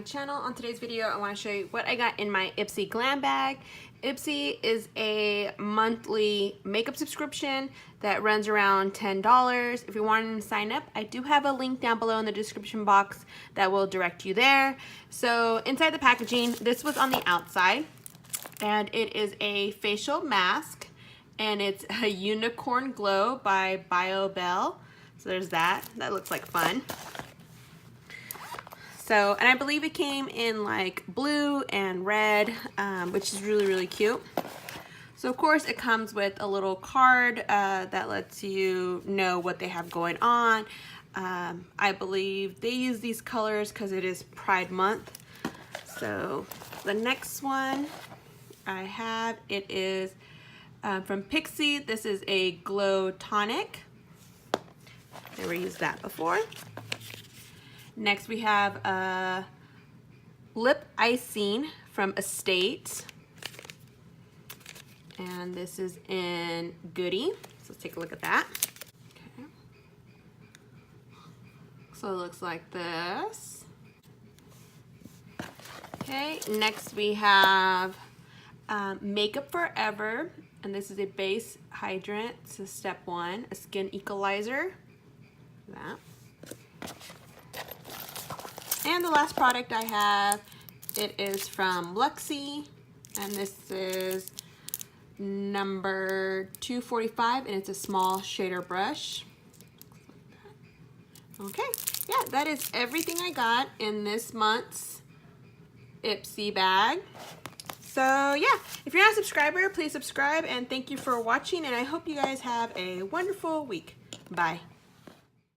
channel. On today's video, I want to show you what I got in my Ipsy Glam bag. Ipsy is a monthly makeup subscription that runs around $10. If you want to sign up, I do have a link down below in the description box that will direct you there. So inside the packaging, this was on the outside, and it is a facial mask, and it's a Unicorn Glow by BioBell. So there's that. That looks like fun. So, and I believe it came in like blue and red, which is really, really cute. So of course it comes with a little card that lets you know what they have going on. I believe they use these colors because it is Pride Month. So the next one I have, it is from Pixi. This is a Glow Tonic. Never used that before. Next we have a lip icing from Estate, and this is in Goody. So let's take a look at that. Okay. So it looks like this. Okay, next we have Makeup Forever, and this is a base hydrant. So step 1, a skin equalizer. That. And the last product I have, it is from Luxie, and this is number 245, and it's a small shader brush. Okay, yeah, that is everything I got in this month's Ipsy bag. So yeah, if you're not a subscriber, please subscribe, and thank you for watching, and I hope you guys have a wonderful week. Bye.